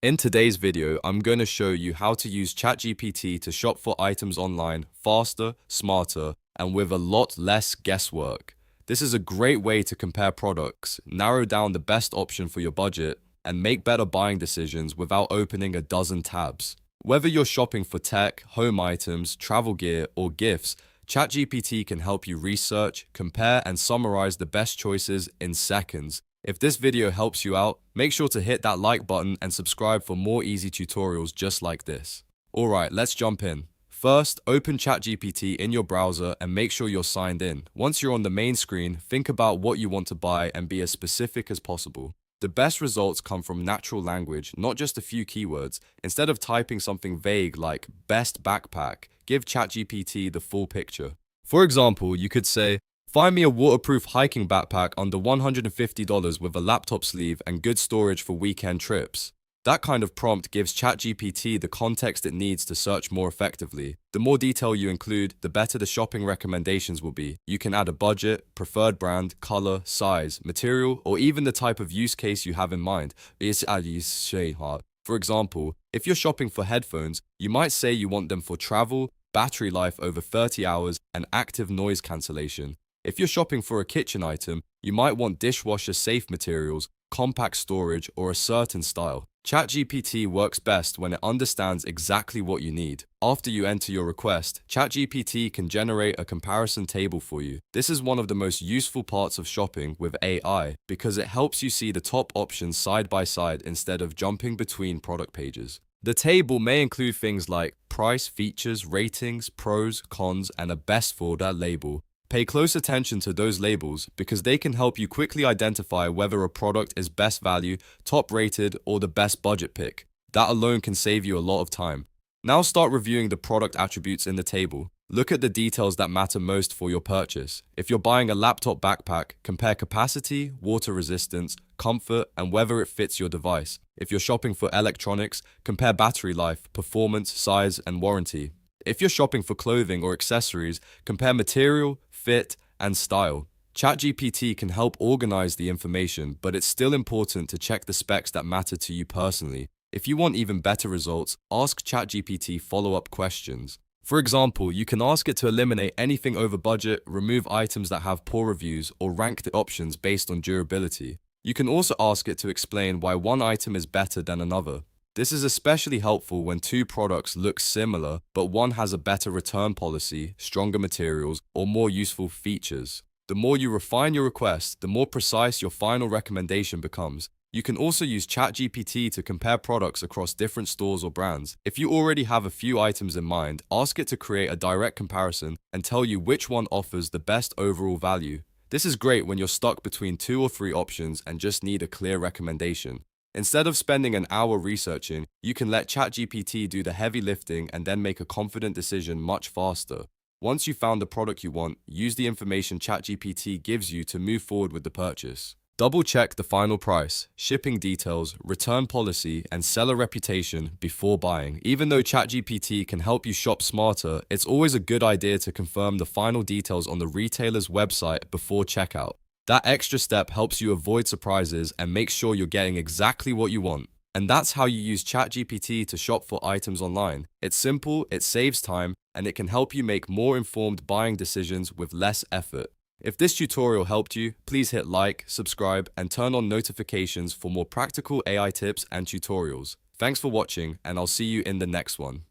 In today's video, I'm going to show you how to use ChatGPT to shop for items online faster, smarter, and with a lot less guesswork. This is a great way to compare products, narrow down the best option for your budget, and make better buying decisions without opening a dozen tabs. Whether you're shopping for tech, home items, travel gear, or gifts, ChatGPT can help you research, compare, and summarize the best choices in seconds. If this video helps you out, make sure to hit that like button and subscribe for more easy tutorials just like this. Alright, let's jump in. First, open ChatGPT in your browser and make sure you're signed in. Once you're on the main screen, think about what you want to buy and be as specific as possible. The best results come from natural language, not just a few keywords. Instead of typing something vague like best backpack, give ChatGPT the full picture. For example, you could say, find me a waterproof hiking backpack under $150 with a laptop sleeve and good storage for weekend trips. That kind of prompt gives ChatGPT the context it needs to search more effectively. The more detail you include, the better the shopping recommendations will be. You can add a budget, preferred brand, color, size, material, or even the type of use case you have in mind. For example, if you're shopping for headphones, you might say you want them for travel, battery life over 30 hours, and active noise cancellation. If you're shopping for a kitchen item, you might want dishwasher-safe materials, compact storage, or a certain style. ChatGPT works best when it understands exactly what you need. After you enter your request, ChatGPT can generate a comparison table for you. This is one of the most useful parts of shopping with AI because it helps you see the top options side by side instead of jumping between product pages. The table may include things like price, features, ratings, pros, cons, and a best for that label. Pay close attention to those labels because they can help you quickly identify whether a product is best value, top rated, or the best budget pick. That alone can save you a lot of time. Now start reviewing the product attributes in the table. Look at the details that matter most for your purchase. If you're buying a laptop backpack, compare capacity, water resistance, comfort, and whether it fits your device. If you're shopping for electronics, compare battery life, performance, size, and warranty. If you're shopping for clothing or accessories, compare material, fit, and style. ChatGPT can help organize the information, but it's still important to check the specs that matter to you personally. If you want even better results, ask ChatGPT follow-up questions. For example, you can ask it to eliminate anything over budget, remove items that have poor reviews, or rank the options based on durability. You can also ask it to explain why one item is better than another. This is especially helpful when two products look similar, but one has a better return policy, stronger materials, or more useful features. The more you refine your request, the more precise your final recommendation becomes. You can also use ChatGPT to compare products across different stores or brands. If you already have a few items in mind, ask it to create a direct comparison and tell you which one offers the best overall value. This is great when you're stuck between 2 or 3 options and just need a clear recommendation. Instead of spending an hour researching, you can let ChatGPT do the heavy lifting and then make a confident decision much faster. Once you've found the product you want, use the information ChatGPT gives you to move forward with the purchase. Double-check the final price, shipping details, return policy, and seller reputation before buying. Even though ChatGPT can help you shop smarter, it's always a good idea to confirm the final details on the retailer's website before checkout. That extra step helps you avoid surprises and make sure you're getting exactly what you want. And that's how you use ChatGPT to shop for items online. It's simple, it saves time, and it can help you make more informed buying decisions with less effort. If this tutorial helped you, please hit like, subscribe, and turn on notifications for more practical AI tips and tutorials. Thanks for watching, and I'll see you in the next one.